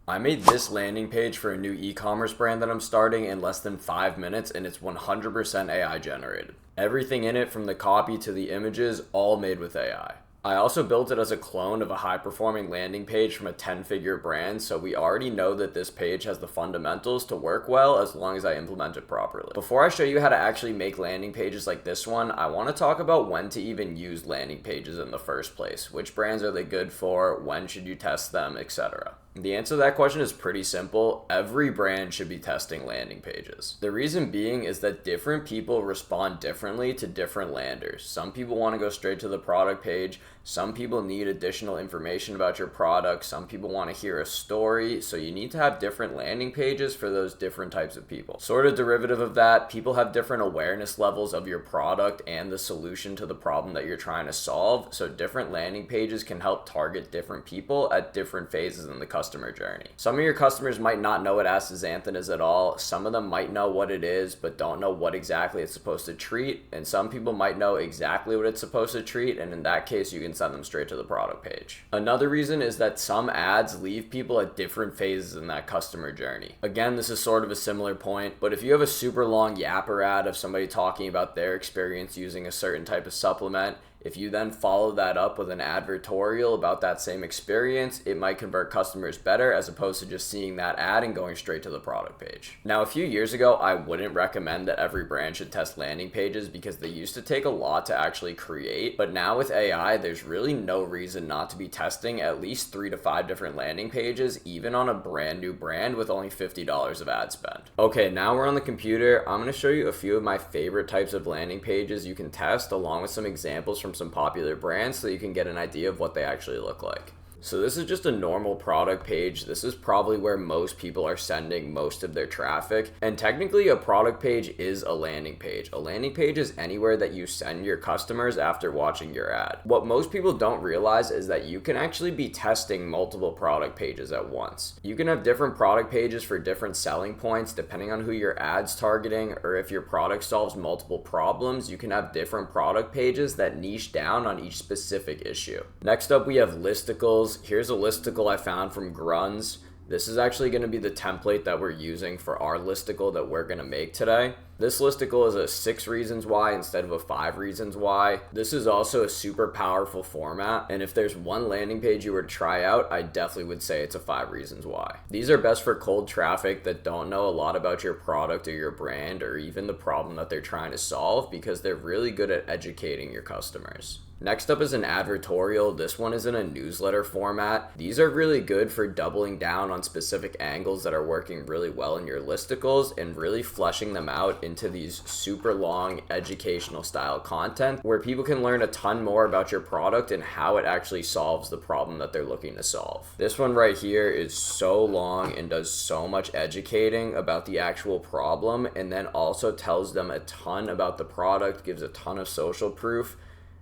I made this landing page for a new e-commerce brand that I'm starting in less than 5 minutes, and it's 100% AI generated. Everything in it, from the copy to the images, all made with AI. I also built it as a clone of a high-performing landing page from a 10-figure brand, so we already know that this page has the fundamentals to work well as long as I implement it properly. Before I show you how to actually make landing pages like this one, I want to talk about when to even use landing pages in the first place. Which brands are they good for? When should you test them, etc. The answer to that question is pretty simple. Every brand should be testing landing pages. The reason being is that different people respond differently to different landers. Some people want to go straight to the product page. Some people need additional information about your product. Some people want to hear a story. So you need to have different landing pages for those different types of people. Sort of derivative of that, people have different awareness levels of your product and the solution to the problem that you're trying to solve. So different landing pages can help target different people at different phases in the customer journey. Some of your customers might not know what astaxanthin is at all. Some of them might know what it is, but don't know what exactly it's supposed to treat. And some people might know exactly what it's supposed to treat. And in that case, you can send them straight to the product page. Another reason is that some ads leave people at different phases in that customer journey. Again, this is sort of a similar point, but if you have a super long yapper ad of somebody talking about their experience using a certain type of supplement, if you then follow that up with an advertorial about that same experience, it might convert customers better as opposed to just seeing that ad and going straight to the product page. Now, a few years ago, I wouldn't recommend that every brand should test landing pages because they used to take a lot to actually create. But now with AI, there's really no reason not to be testing at least 3 to 5 different landing pages, even on a brand new brand with only $50 of ad spend. Okay, now we're on the computer. I'm going to show you a few of my favorite types of landing pages you can test, along with some examples from some popular brands so you can get an idea of what they actually look like. So this is just a normal product page. This is probably where most people are sending most of their traffic. And technically a product page is a landing page. A landing page is anywhere that you send your customers after watching your ad. What most people don't realize is that you can actually be testing multiple product pages at once. You can have different product pages for different selling points depending on who your ad's targeting, or if your product solves multiple problems, you can have different product pages that niche down on each specific issue. Next up, we have listicles. Here's a listicle I found from Grunz. This is actually going to be the template that we're using for our listicle that we're going to make today. This listicle is a 6 reasons why instead of a 5 reasons why. This is also a super powerful format, and if there's one landing page you were to try out, I definitely would say it's a 5 reasons why. These are best for cold traffic that don't know a lot about your product or your brand or even the problem that they're trying to solve, because they're really good at educating your customers. Next up is an advertorial. This one is in a newsletter format. These are really good for doubling down on specific angles that are working really well in your listicles and really fleshing them out into these super long educational style content where people can learn a ton more about your product and how it actually solves the problem that they're looking to solve. This one right here is so long and does so much educating about the actual problem, and then also tells them a ton about the product, gives a ton of social proof.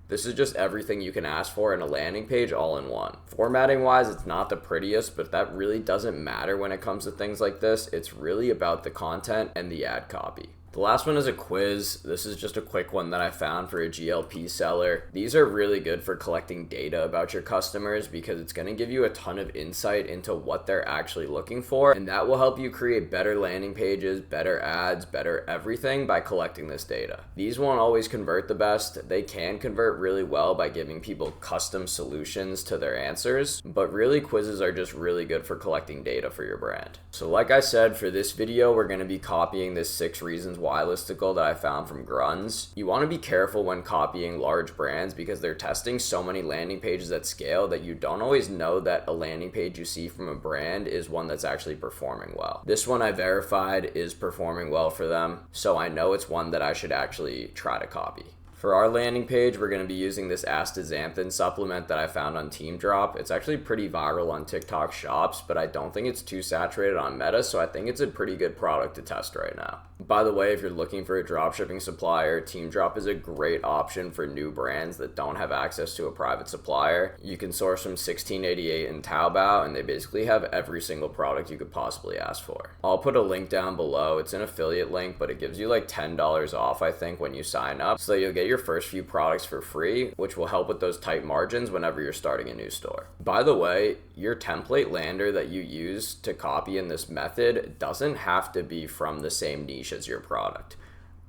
This is just everything you can ask for in a landing page all in one. Formatting wise, it's not the prettiest, but that really doesn't matter when it comes to things like this. It's really about the content and the ad copy. The last one is a quiz. This is just a quick one that I found for a GLP seller. These are really good for collecting data about your customers because it's going to give you a ton of insight into what they're actually looking for, and that will help you create better landing pages, better ads, better everything by collecting this data. These won't always convert the best. They can convert really well by giving people custom solutions to their answers, but really quizzes are just really good for collecting data for your brand. So like I said, for this video, we're going to be copying this 6 reasons why listicle that I found from Grunz. You want to be careful when copying large brands because they're testing so many landing pages at scale that you don't always know that a landing page you see from a brand is one that's actually performing well. This one I verified is performing well for them, so I know it's one that I should actually try to copy. For our landing page, we're going to be using this astaxanthin supplement that I found on Drop. It's actually pretty viral on TikTok shops, but I don't think it's too saturated on Meta, so I think it's a pretty good product to test right now. By the way, if you're looking for a dropshipping supplier, Drop is a great option for new brands that don't have access to a private supplier. You can source from 1688 in Taobao, and they basically have every single product you could possibly ask for. I'll put a link down below. It's an affiliate link, but it gives you like $10 off, I think, when you sign up, so you'll get your first few products for free, which will help with those tight margins whenever you're starting a new store. By the way, your template lander that you use to copy in this method doesn't have to be from the same niche as your product.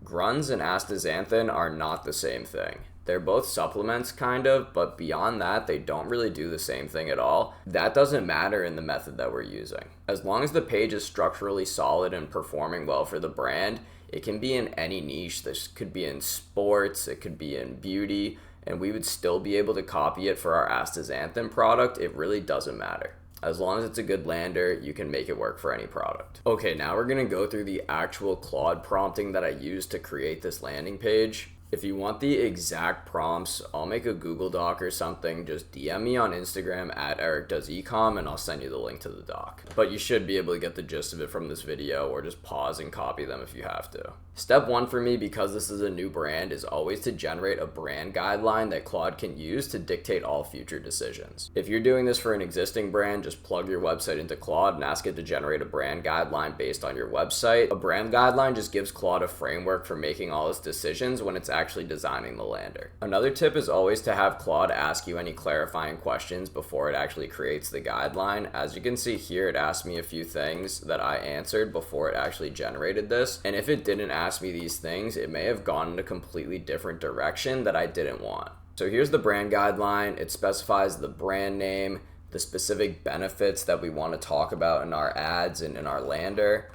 Grunz and astaxanthin are not the same thing. They're both supplements, kind of, but beyond that, they don't really do the same thing at all. That doesn't matter in the method that we're using. As long as the page is structurally solid and performing well for the brand, it can be in any niche. This could be in sports, it could be in beauty, and we would still be able to copy it for our astaxanthin product. It really doesn't matter. As long as it's a good lander, you can make it work for any product. Okay, now we're gonna go through the actual Claude prompting that I used to create this landing page. If you want the exact prompts, I'll make a Google Doc or something. Just DM me on Instagram at EricDoesEcom and I'll send you the link to the doc. But you should be able to get the gist of it from this video, or just pause and copy them if you have to. Step one for me, because this is a new brand, is always to generate a brand guideline that Claude can use to dictate all future decisions. If you're doing this for an existing brand, just plug your website into Claude and ask it to generate a brand guideline based on your website. A brand guideline just gives Claude a framework for making all its decisions when it's actually designing the lander. Another tip is always to have Claude ask you any clarifying questions before it actually creates the guideline. As you can see here, it asked me a few things that I answered before it actually generated this, and if it didn't ask me these things, it may have gone in a completely different direction that I didn't want. So here's the brand guideline. It specifies the brand name, the specific benefits that we want to talk about in our ads and in our lander,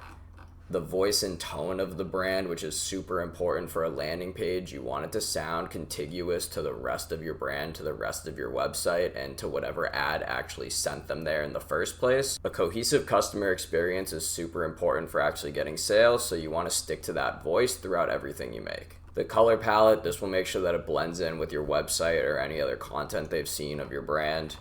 the voice and tone of the brand, which is super important for a landing page. You want it to sound contiguous to the rest of your brand, to the rest of your website, and to whatever ad actually sent them there in the first place. A cohesive customer experience is super important for actually getting sales, so you want to stick to that voice throughout everything you make. The color palette, this will make sure that it blends in with your website or any other content they've seen of your brand.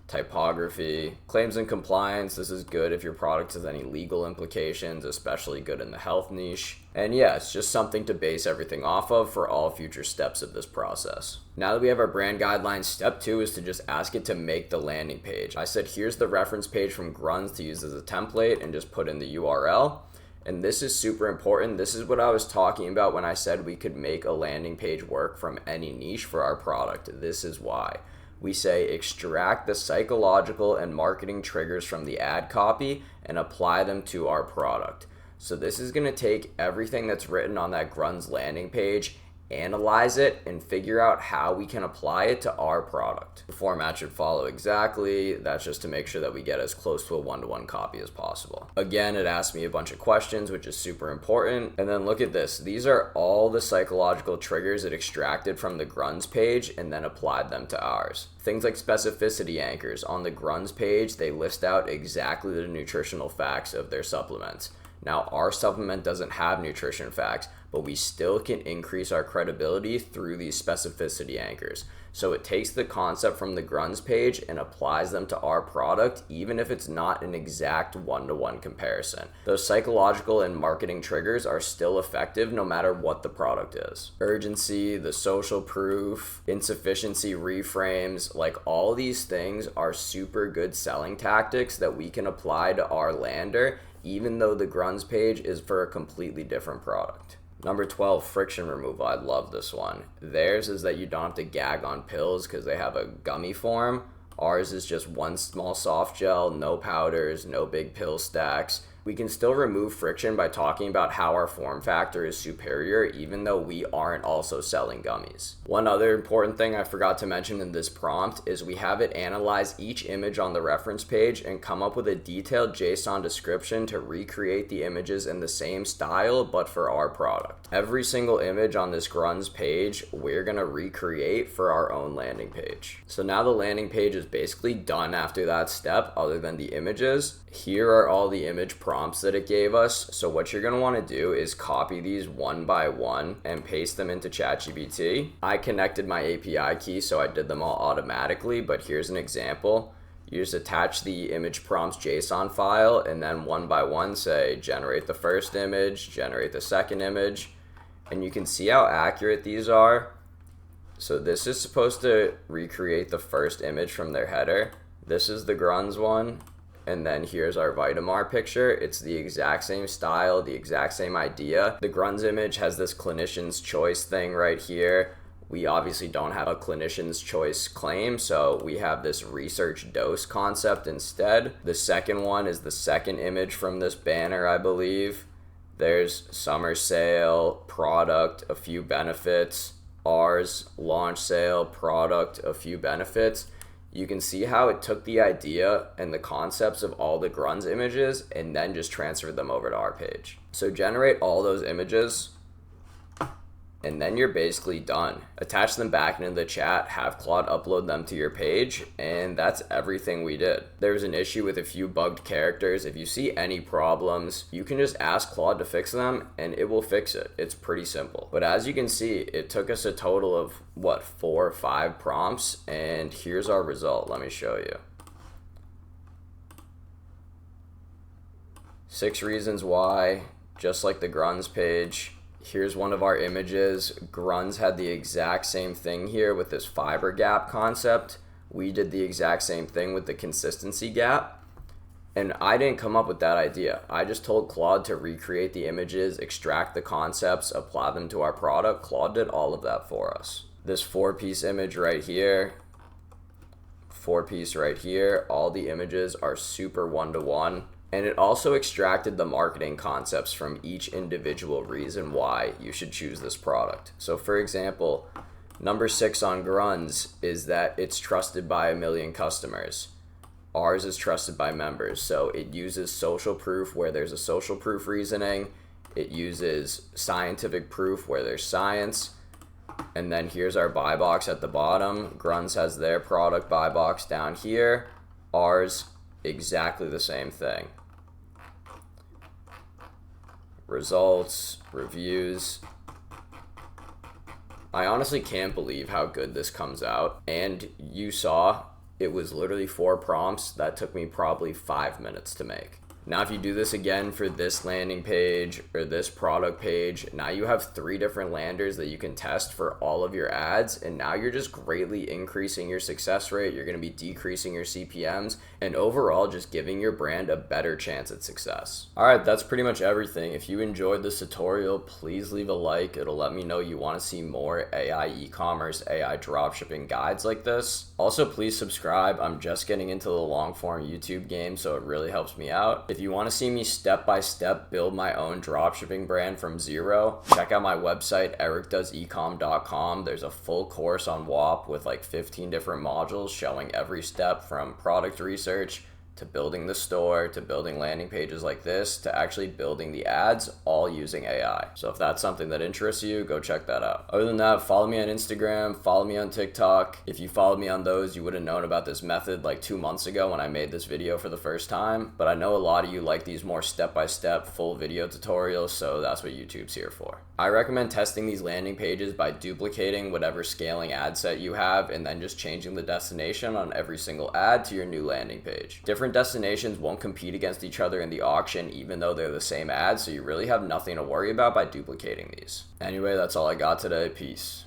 Typography, claims and compliance, this is good if your product has any legal implications, especially good in the health niche. And yeah, it's just something to base everything off of for all future steps of this process. Now that we have our brand guidelines, step 2 is to just ask it to make the landing page. I said, here's the reference page from Grunz to use as a template, and just put in the URL. And this is super important. This is what I was talking about when I said we could make a landing page work from any niche for our product. This is why. We say extract the psychological and marketing triggers from the ad copy and apply them to our product. So this is going to take everything that's written on that Grunz landing page, analyze it, and figure out how we can apply it to our product. The format should follow exactly. That's just to make sure that we get as close to a one-to-one copy as possible. Again, it asked me a bunch of questions, which is super important. And then look at this. These are all the psychological triggers it extracted from the Grunz page and then applied them to ours. Things like specificity anchors. On the Grunz page, they list out exactly the nutritional facts of their supplements. Now, our supplement doesn't have nutrition facts, but we still can increase our credibility through these specificity anchors. So it takes the concept from the Grunz page and applies them to our product, even if it's not an exact one-to-one comparison. Those psychological and marketing triggers are still effective no matter what the product is. Urgency, the social proof, insufficiency reframes, like all these things are super good selling tactics that we can apply to our lander, even though the Grunz page is for a completely different product. Number 12, friction removal. I love this one. Theirs is that you don't have to gag on pills because they have a gummy form. Ours is just one small soft gel, no powders, no big pill stacks. We can still remove friction by talking about how our form factor is superior, even though we aren't also selling gummies. One other important thing I forgot to mention in this prompt is we have it analyze each image on the reference page and come up with a detailed JSON description to recreate the images in the same style, but for our product. Every single image on this Grunz page, we're gonna recreate for our own landing page. So now the landing page is basically done after that step, other than the images. Here are all the image prompts that it gave us. So what you're gonna wanna do is copy these one by one and paste them into ChatGPT. I connected my API key, so I did them all automatically, but here's an example. You just attach the image prompts JSON file and then one by one say, generate the first image, generate the second image, and you can see how accurate these are. So this is supposed to recreate the first image from their header. This is the Grunz one. and then here's our Vitamar picture. It's the exact same style, the exact same idea. The Grunz image has this clinician's choice thing right here. We obviously don't have a clinician's choice claim, so we have this research dose concept instead. The second one is the second image from this banner, I believe. There's summer sale, product, a few benefits, ours, launch sale, product, a few benefits. You can see how it took the idea and the concepts of all the Grunz images and then just transferred them over to our page. So generate all those images, and then you're basically done. Attach them back into the chat, have Claude upload them to your page, and that's everything we did. There's an issue with a few bugged characters. If you see any problems, you can just ask Claude to fix them, and it will fix it. It's pretty simple. But as you can see, it took us a total of, 4 or 5 prompts, and here's our result. Let me show you. 6 reasons why, just like the Grunz page. Here's one of our images. Grunz had the exact same thing here with this fiber gap concept. We did the exact same thing with the consistency gap. And I didn't come up with that idea. I just told Claude to recreate the images, extract the concepts, apply them to our product. Claude did all of that for us. This 4-piece image right here, 4-piece right here, all the images are super one-to-one. And it also extracted the marketing concepts from each individual reason why you should choose this product. So for example, number 6 on Grunz is that it's trusted by 1 million customers. Ours is trusted by members. So it uses social proof where there's a social proof reasoning. It uses scientific proof where there's science. And then here's our buy box at the bottom. Grunz has their product buy box down here. Ours, exactly the same thing. Results, reviews. I honestly can't believe how good this comes out. And you saw it was literally 4 prompts that took me probably 5 minutes to make. Now, if you do this again for this landing page or this product page, now you have 3 different landers that you can test for all of your ads. And now you're just greatly increasing your success rate. You're going to be decreasing your CPMs and overall just giving your brand a better chance at success. All right, that's pretty much everything. If you enjoyed this tutorial, please leave a like. It'll let me know you want to see more AI e-commerce, AI dropshipping guides like this. Also, please subscribe. I'm just getting into the long form YouTube game, so it really helps me out. If you want to see me step-by-step build my own dropshipping brand from zero, check out my website, ericdoesecom.com. There's a full course on WAP with like 15 different modules showing every step from product research to building the store, to building landing pages like this, to actually building the ads, all using AI. So if that's something that interests you, go check that out. Other than that, follow me on Instagram, follow me on TikTok. If you followed me on those, you would have known about this method like 2 months ago when I made this video for the first time. But I know a lot of you like these more step-by-step full video tutorials, so that's what YouTube's here for. I recommend testing these landing pages by duplicating whatever scaling ad set you have and then just changing the destination on every single ad to your new landing page. Different destinations won't compete against each other in the auction even though they're the same ad, so you really have nothing to worry about by duplicating these. Anyway, that's all I got today. Peace.